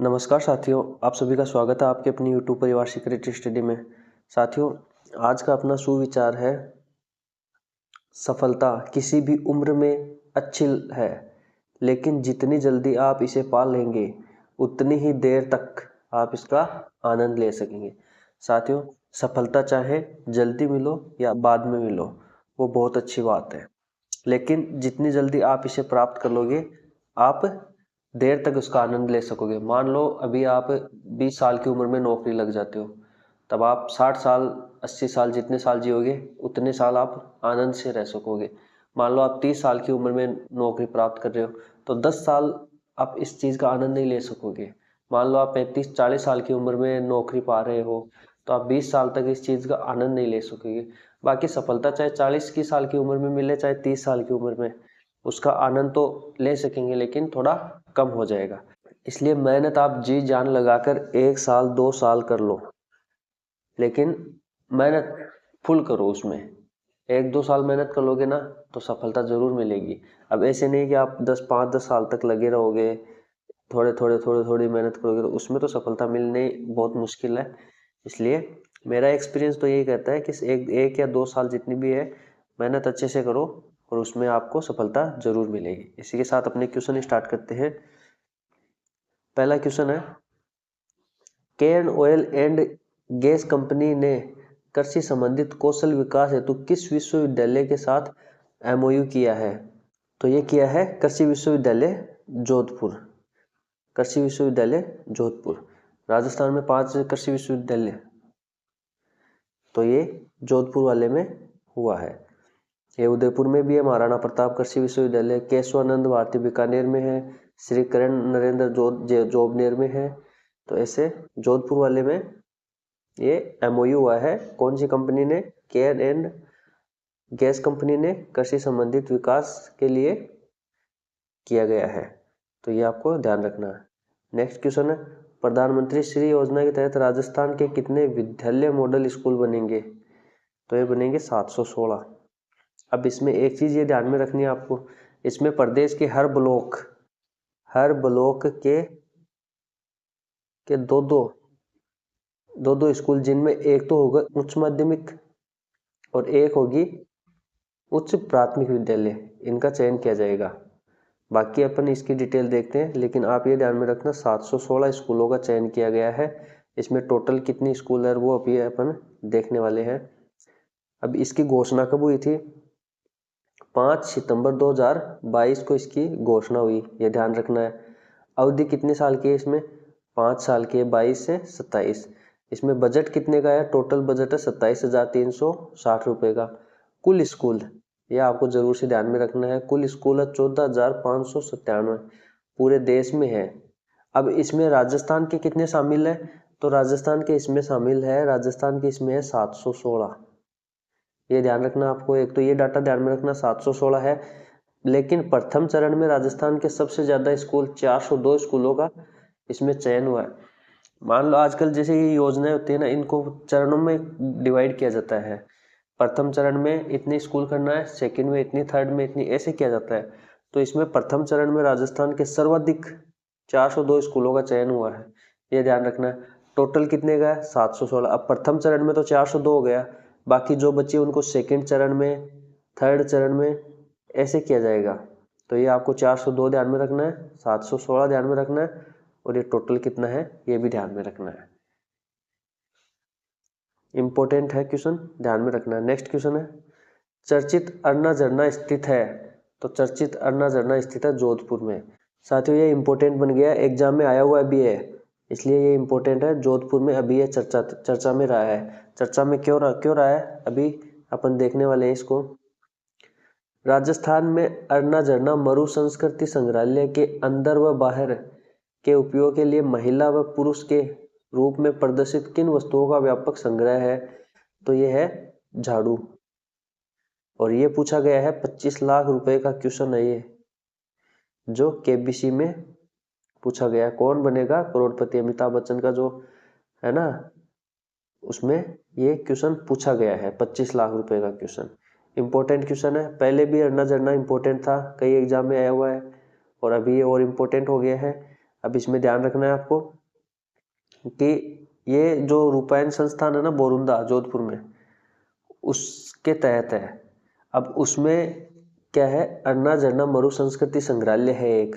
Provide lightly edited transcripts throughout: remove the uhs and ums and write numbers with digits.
नमस्कार साथियों, आप सभी का स्वागत है आपके अपनी यूट्यूब परिवार सीक्रेट स्टडी में। साथियों, आज का अपना सुविचार है, सफलता किसी भी उम्र में अच्छी है, लेकिन जितनी जल्दी आप इसे पा लेंगे उतनी ही देर तक आप इसका आनंद ले सकेंगे। साथियों, सफलता चाहे जल्दी मिलो या बाद में मिलो, वो बहुत अच्छी बात है, लेकिन जितनी जल्दी आप इसे प्राप्त कर लोगे आप देर तक उसका आनंद ले सकोगे। मान लो अभी आप 20 साल की उम्र में नौकरी लग जाते हो, तब आप 60 साल 80 साल जितने साल जियोगे उतने साल आप आनंद से रह सकोगे। मान लो आप 30 साल की उम्र में नौकरी प्राप्त कर रहे हो तो 10 साल आप इस चीज़ का आनंद नहीं ले सकोगे। मान लो आप 35-40 साल की उम्र में नौकरी पा रहे हो तो आप 20 साल तक इस चीज़ का आनंद नहीं ले सकोगे। बाकी सफलता चाहे 40 की साल की उम्र में मिले चाहे 30 साल की उम्र में, उसका आनंद तो ले सकेंगे लेकिन थोड़ा कम हो जाएगा। इसलिए मेहनत आप जी जान लगाकर 1 साल 2 साल कर लो, लेकिन मेहनत फुल करो। उसमें 1-2 साल मेहनत कर लोगे ना तो सफलता जरूर मिलेगी। अब ऐसे नहीं कि आप 5-10 साल तक लगे रहोगे, थोड़ी मेहनत करोगे तो उसमें तो सफलता मिलने बहुत मुश्किल है। इसलिए मेरा एक्सपीरियंस तो यही कहता है कि एक या 2 साल जितनी भी है मेहनत अच्छे से करो और उसमें आपको सफलता जरूर मिलेगी। इसी के साथ अपने क्वेश्चन स्टार्ट करते हैं। पहला क्वेश्चन है, केन ऑयल एंड गैस कंपनी ने कृषि संबंधित कौशल विकास हेतु किस विश्वविद्यालय के साथ एमओयू किया है? तो ये किया है कृषि विश्वविद्यालय जोधपुर। कृषि विश्वविद्यालय जोधपुर। राजस्थान में 5 कृषि विश्वविद्यालय, तो ये जोधपुर वाले में हुआ है। ये उदयपुर में भी है, महाराणा प्रताप कृषि विश्वविद्यालय, केशवानंद भारती बीकानेर में है, श्री करण नरेंद्र जोबनेर में है। तो ऐसे जोधपुर वाले में ये एमओयू हुआ है। कौन सी कंपनी ने? केयर एंड गैस कंपनी ने कृषि संबंधित विकास के लिए किया गया है। तो ये आपको ध्यान रखना है। नेक्स्ट क्वेश्चन है, प्रधानमंत्री श्री योजना के तहत राजस्थान के कितने विद्यालय मॉडल स्कूल बनेंगे? तो ये बनेंगे 716। अब इसमें एक चीज ये ध्यान में रखनी है आपको, इसमें प्रदेश के हर ब्लॉक के दो स्कूल, जिनमें एक तो होगा उच्च माध्यमिक और एक होगी उच्च प्राथमिक विद्यालय, इनका चयन किया जाएगा। बाकी अपन इसकी डिटेल देखते हैं, लेकिन आप ये ध्यान में रखना 716 स्कूलों का चयन किया गया है। इसमें टोटल कितनी स्कूल है वो अभी अपन देखने वाले हैं। अब इसकी घोषणा कब हुई थी? 5 सितंबर 2022 को इसकी घोषणा हुई, ये ध्यान रखना है। अवधि कितने साल की है इसमें? 5 साल की है, 22 से 27। इसमें बजट कितने का है? टोटल बजट है 27,360 रुपये का। कुल स्कूल, ये आपको जरूर से ध्यान में रखना है, कुल स्कूल है 14,597 पूरे देश में है। अब इसमें राजस्थान के कितने शामिल है? तो राजस्थान के इसमें शामिल है, राजस्थान के इसमें है 716। ये ध्यान रखना आपको, एक तो ये डाटा ध्यान में रखना 716 है। लेकिन प्रथम चरण में राजस्थान के सबसे ज्यादा स्कूल 402 स्कूलों का इसमें चयन हुआ है। मान लो आजकल जैसे ये योजनाएं होती है ना, इनको चरणों में डिवाइड किया जाता है। प्रथम चरण में इतने स्कूल करना है, सेकंड में इतनी, थर्ड में इतनी, ऐसे किया जाता है। तो इसमें प्रथम चरण में राजस्थान के सर्वाधिक 402 स्कूलों का चयन हुआ है, ये ध्यान रखना है। टोटल कितने का है? 716। अब प्रथम चरण में तो 402 हो गया, बाकी जो बचे उनको सेकंड चरण में, थर्ड चरण में ऐसे किया जाएगा। तो ये आपको 402 ध्यान में रखना है, 716 ध्यान में रखना है, और ये टोटल कितना है ये भी ध्यान में रखना है। इंपॉर्टेंट है क्वेश्चन, ध्यान में रखना है। नेक्स्ट क्वेश्चन है, चर्चित अरना झरना स्थित है? तो चर्चित अरना झरना स्थित है जोधपुर में। साथियों, ये इंपॉर्टेंट बन गया, एग्जाम में आया हुआ भी है, इसलिए ये इंपॉर्टेंट है। जोधपुर में अभी ये चर्चा में रहा है। चर्चा में क्यों रहा है अभी अपन देखने वाले हैं इसको। राजस्थान में अरना झरना मरु संस्कृति संग्रहालय के अंदर व बाहर के उपयोग के लिए महिला व पुरुष के रूप में प्रदर्शित किन वस्तुओं का व्यापक संग्रह है? तो ये है झाड़ू, और ये पूछा गया है 25 लाख रुपए का क्वेश्चन है ये, जो केबीसी में पूछा गया। कौन बनेगा करोड़पति? अमिताभ बच्चन का जो है ना, उसमें ये क्वेश्चन पूछा गया है, 25 लाख रुपए का क्वेश्चन। इंपॉर्टेंट क्वेश्चन है, पहले भी अरना झरना इंपॉर्टेंट था, कई एग्जाम में आया हुआ है, और अभी ये और इम्पोर्टेंट हो गया है। अब इसमें ध्यान रखना है आपको कि ये जो रूपायन संस्थान है ना बोरुंदा जोधपुर में, उसके तहत है। अब उसमें क्या है, अन्ना झरना मरु संस्कृति संग्रहालय है एक,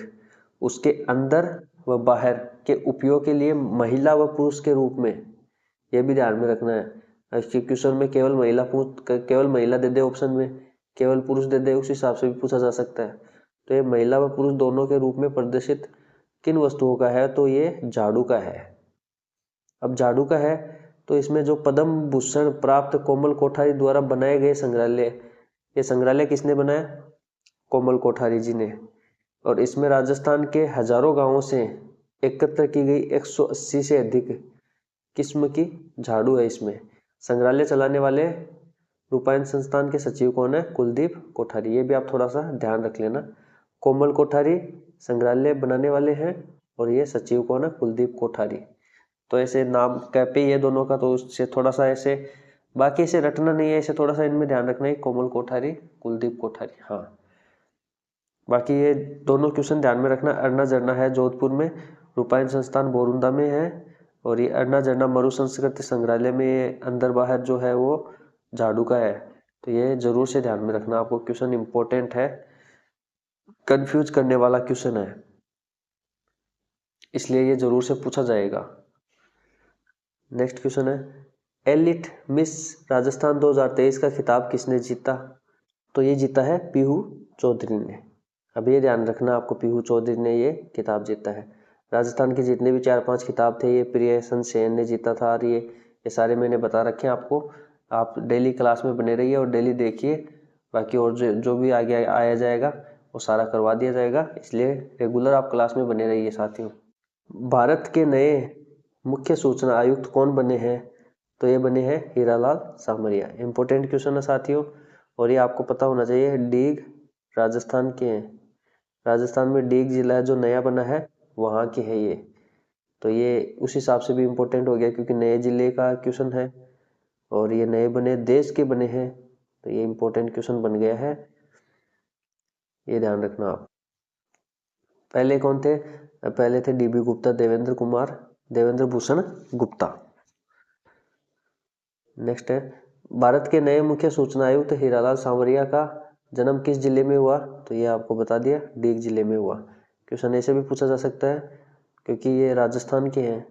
उसके अंदर व बाहर के उपयोग के लिए महिला व पुरुष के रूप में, यह भी ध्यान में रखना है। क्वेश्चन में केवल महिला दे दे ऑप्शन में, केवल पुरुष दे दे, उस हिसाब से भी पूछा जा सकता है। तो ये महिला व पुरुष दोनों के रूप में प्रदर्शित किन वस्तुओं का है, तो ये झाड़ू का है। अब झाड़ू का है तो इसमें जो पद्म भूषण प्राप्त कोमल कोठारी द्वारा बनाए गए संग्रहालय, ये संग्रहालय किसने बनाया, कोमल कोठारी जी ने। और इसमें राजस्थान के हजारों गांवों से एकत्र की गई 180 से अधिक किस्म की झाड़ू है इसमें। संग्रहालय चलाने वाले रूपायन संस्थान के सचिव कौन है, कुलदीप कोठारी। ये भी आप थोड़ा सा ध्यान रख लेना। कोमल कोठारी संग्रहालय बनाने वाले हैं और ये सचिव कौन है, कुलदीप कोठारी। तो ऐसे नाम कैपे ये दोनों का, तो उससे थोड़ा सा ऐसे, बाकी ऐसे रटना नहीं है, ऐसे थोड़ा सा इनमें ध्यान रखना है, कोमल कोठारी, कुलदीप कोठारी। हाँ, बाकी ये दोनों क्वेश्चन ध्यान में रखना। अन्ना झरना है जोधपुर में, रूपायन संस्थान बोरुंदा में है, और ये अन्ना झरना मरु संस्कृति संग्रहालय में ये अंदर बाहर जो है वो झाड़ू का है। तो ये जरूर से ध्यान में रखना, आपको क्वेश्चन इंपॉर्टेंट है, कंफ्यूज करने वाला क्वेश्चन है, इसलिए ये जरूर से पूछा जाएगा। नेक्स्ट क्वेश्चन है, एलिट मिस राजस्थान 2023 का खिताब किसने जीता, तो ये जीता है पीहू चौधरी ने। अब ये ध्यान रखना आपको, पीहू चौधरी ने ये खिताब जीता है। राजस्थान के जितने भी 4-5 खिताब थे ये प्रियसन सेन ने जीता था, और ये सारे मैंने बता रखे हैं आपको। आप डेली क्लास में बने रहिए और डेली देखिए, बाकी और जो भी आगे आया जाएगा वो सारा करवा दिया जाएगा, इसलिए रेगुलर आप क्लास में बने रहिए साथियों। भारत के नए मुख्य सूचना आयुक्त कौन बने हैं, तो ये बने हैं हीरालाल सामरिया। इंपॉर्टेंट क्वेश्चन है साथियों, और ये आपको पता होना चाहिए। डीग राजस्थान के हैं, राजस्थान में डीग जिला है जो नया बना है, वहाँ के है ये। तो ये उस हिसाब से भी इम्पोर्टेंट हो गया, क्योंकि नए जिले का क्वेश्चन है और ये नए बने देश के बने हैं, तो ये इम्पोर्टेंट क्वेश्चन बन गया है, ये ध्यान रखना आप। पहले कौन थे, पहले थे डीबी गुप्ता, देवेंद्र भूषण गुप्ता। नेक्स्ट है, भारत के नए मुख्य सूचना आयुक्त हीरालाल सामरिया का जन्म किस जिले में हुआ, तो ये आपको बता दिया, डीग जिले में हुआ। क्वेश्चन ऐसे भी पूछा जा सकता है, क्योंकि ये राजस्थान के हैं,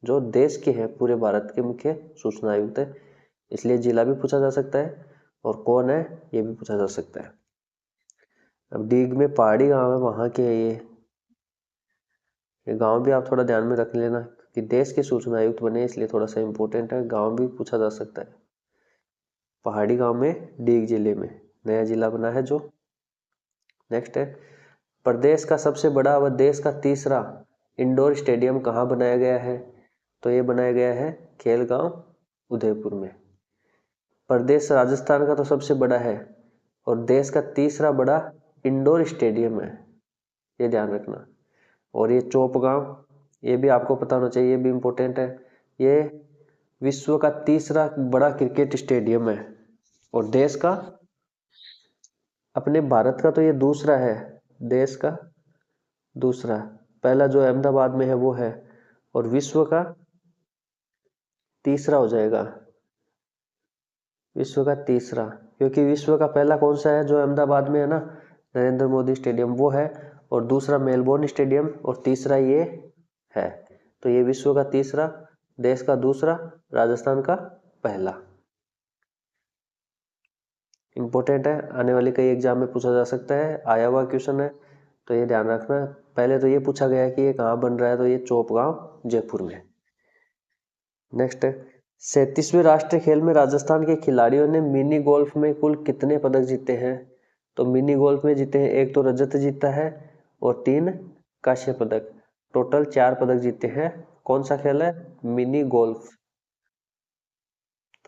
जो देश के हैं, पूरे भारत के मुख्य सूचना आयुक्त है, इसलिए जिला भी पूछा जा सकता है और कौन है ये भी पूछा जा सकता है। अब डीग में पहाड़ी गांव है, वहाँ के है ये गांव भी आप थोड़ा ध्यान में रख लेना, कि देश के सूचना आयुक्त बने, इसलिए थोड़ा सा इम्पोर्टेंट है, गांव भी पूछा जा सकता है। पहाड़ी गांव में डीग जिले में नया जिला बना है जो। नेक्स्ट है, प्रदेश का सबसे बड़ा व देश का तीसरा इंडोर स्टेडियम कहाँ बनाया गया है, तो ये बनाया गया है खेलगांव उदयपुर में। प्रदेश राजस्थान का तो सबसे बड़ा है और देश का तीसरा बड़ा इंडोर स्टेडियम है, ये ध्यान रखना। और ये चोपगांव, ये भी आपको पता होना चाहिए, ये भी इम्पोर्टेंट है। ये विश्व का तीसरा बड़ा क्रिकेट स्टेडियम है और देश का, अपने भारत का तो ये दूसरा है, देश का दूसरा, पहला जो अहमदाबाद में है वो है, और विश्व का तीसरा हो जाएगा, विश्व का तीसरा, क्योंकि विश्व का पहला कौन सा है जो अहमदाबाद में है ना, नरेंद्र मोदी स्टेडियम वो है, और दूसरा मेलबोर्न स्टेडियम, और तीसरा ये है। तो ये विश्व का तीसरा, देश का दूसरा, राजस्थान का पहला। इंपॉर्टेंट है, आने वाले कई एग्जाम में पूछा जा सकता है, आया हुआ क्वेश्चन है, तो ये ध्यान रखना। पहले तो ये पूछा गया कि ये कहाँ बन रहा है, तो ये चोपगांव जयपुर में। नेक्स्ट है, 37वें राष्ट्रीय खेल में राजस्थान के खिलाड़ियों ने मिनी गोल्फ में कुल कितने पदक जीते हैं, तो मिनी गोल्फ में जीते हैं, एक तो रजत जीता है और 3 कांस्य पदक, टोटल 4 पदक जीते हैं। कौन सा खेल है, मिनी गोल्फ।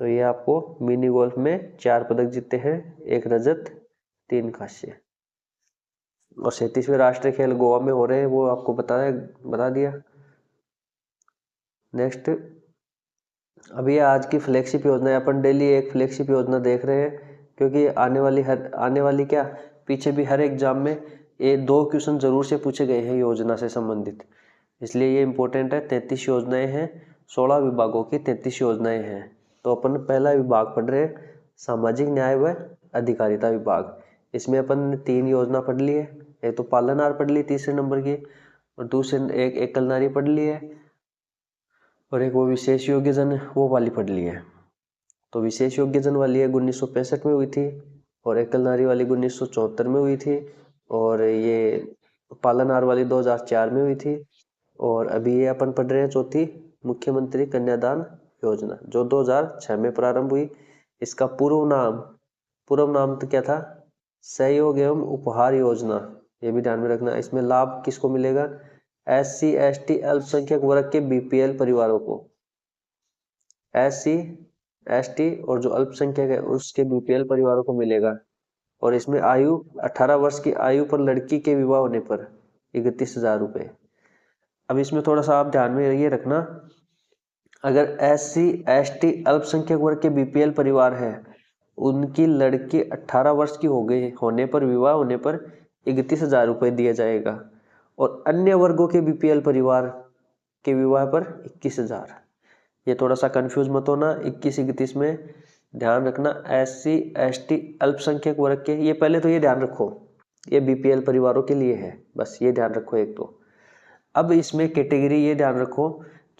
तो ये आपको मिनी गोल्फ में 4 पदक जीते हैं, 1 रजत 3 कांस्य। और 37वें राष्ट्रीय खेल गोवा में हो रहे हैं, वो आपको बता दिया। नेक्स्ट, अभी आज की फ्लैगशिप योजना है, अपन डेली एक फ्लैगशिप योजना देख रहे हैं, क्योंकि आने वाली पीछे भी हर एग्जाम में ये 2 क्वेश्चन जरूर से पूछे गए हैं योजना से संबंधित। इसलिए ये इम्पोर्टेंट है। 33 योजनाएं हैं, 16 विभागों की 33 योजनाएं हैं। तो अपन पहला विभाग पढ़ रहे हैं, सामाजिक न्याय व अधिकारिता विभाग। इसमें अपन ने 3 योजना पढ़ ली है। एक तो पालनहार पढ़ ली 3 नंबर की, और दूसरे एक एकल नारी पढ़ ली है, और एक वो विशेष योग्यजन वो वाली पढ़ ली है। तो विशेष योग्यजन वाली है 1965 में हुई थी, और एकल नारी वाली 1974 में हुई थी, और ये पालनहार वाली 2004 में हुई थी। और अभी ये अपन पढ़ रहे हैं चौथी, मुख्यमंत्री कन्यादान योजना, जो 2006 में प्रारंभ हुई। इसका पूर्व नाम तो क्या था? सहयोग एवं उपहार योजना। ये भी ध्यान में रखना। इसमें लाभ किसको मिलेगा? SC ST अल्पसंख्यक वर्ग के BPL परिवारों को। SC ST और जो अल्पसंख्यक है उसके BPL परिवारों को मिलेगा। और इसमें आयु 18 वर्ष की आयु पर लड़की के विवाह होने पर 31,000 रुपये। अब इसमें थोड़ा सा आप ध्यान में ये रखना, अगर SC ST अल्पसंख्यक वर्ग के BPL परिवार है, उनकी लड़की 18 वर्ष की हो गई होने पर, विवाह होने पर 31,000 रुपये दिया जाएगा। और अन्य वर्गों के BPL परिवार के विवाह पर 21,000। ये थोड़ा सा कंफ्यूज मत होना। 21-31 में ध्यान रखना SC ST अल्पसंख्यक वर्ग के, ये पहले तो ये ध्यान रखो, ये BPL परिवारों के लिए है, बस ये ध्यान रखो एक तो। अब इसमें कैटेगरी ये ध्यान रखो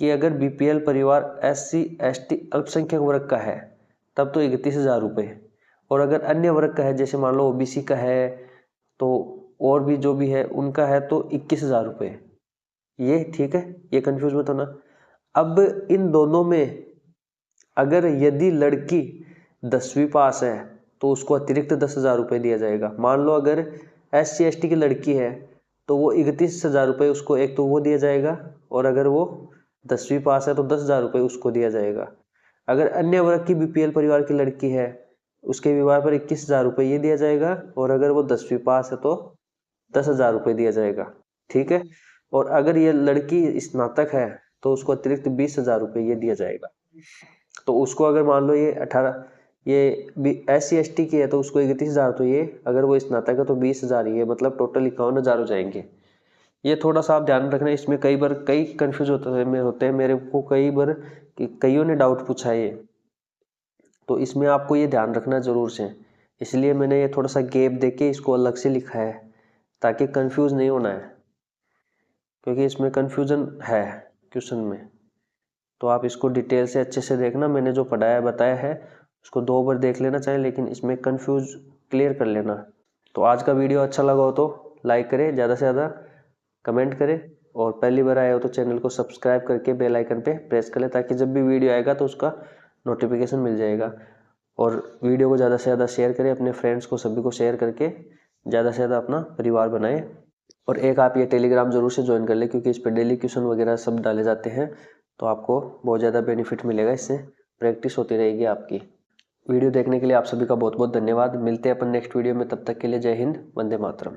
कि अगर BPL परिवार SC ST अल्पसंख्यक वर्ग का है तब तो 31,000 रुपये, और अगर अन्य वर्ग का है, जैसे मान लो OBC का है, तो और भी जो भी है उनका है, तो 21,000 रुपये। ये ठीक है, ये कंफ्यूज मत होना। अब इन दोनों में अगर यदि लड़की 10वीं पास है तो उसको अतिरिक्त 10,000 रुपये दिया जाएगा। मान लो अगर SC ST की लड़की है तो वो 31,000 रुपये उसको एक तो वो दिया जाएगा, और अगर वो 10वीं पास है तो 10,000 रुपये उसको दिया जाएगा। अगर अन्य वर्ग की BPL परिवार की लड़की है, उसके विवाह पर 21,000 रुपये ये दिया जाएगा, और अगर वो 10वीं पास है तो 10,000 रुपये दिया जाएगा। ठीक है। और अगर ये लड़की स्नातक है तो उसको अतिरिक्त 20,000 रुपये ये दिया जाएगा। तो उसको अगर मान लो ये SC ST की है तो उसको 31,000, तो ये अगर वो स्नातक है तो 20,000, ये मतलब टोटल 51,000 हो जाएंगे। ये थोड़ा सा आप ध्यान रखना। इसमें कई बार कई कंफ्यूज होते हैं मेरे को कई बार कि कईयों ने डाउट पूछा है, तो इसमें आपको ये ध्यान रखना जरूर से। इसलिए मैंने ये थोड़ा सा गैप देके इसको अलग से लिखा है ताकि कंफ्यूज नहीं होना है, क्योंकि इसमें कंफ्यूजन है क्वेश्चन में। तो आप इसको डिटेल से अच्छे से देखना। मैंने जो पढ़ाया बताया है उसको 2 बार देख लेना चाहिए, लेकिन इसमें कंफ्यूज क्लियर कर लेना। तो आज का वीडियो अच्छा लगा हो तो लाइक करें, ज़्यादा से ज़्यादा कमेंट करें, और पहली बार आए हो तो चैनल को सब्सक्राइब करके बेल आइकन पे प्रेस कर ले, ताकि जब भी वीडियो आएगा तो उसका नोटिफिकेशन मिल जाएगा। और वीडियो को ज़्यादा से ज़्यादा शेयर करें, अपने फ्रेंड्स को सभी को शेयर करके ज़्यादा से ज़्यादा अपना परिवार बनाएं। और एक आप ये टेलीग्राम जरूर से ज्वाइन कर ले, क्योंकि इस पर डेली क्वेश्चन वगैरह सब डाले जाते हैं, तो आपको बहुत ज़्यादा बेनिफिट मिलेगा। इससे प्रैक्टिस होती रहेगी आपकी। वीडियो देखने के लिए आप सभी का बहुत बहुत धन्यवाद। मिलते हैं अपन नेक्स्ट वीडियो में, तब तक के लिए जय हिंद, वंदे मातरम।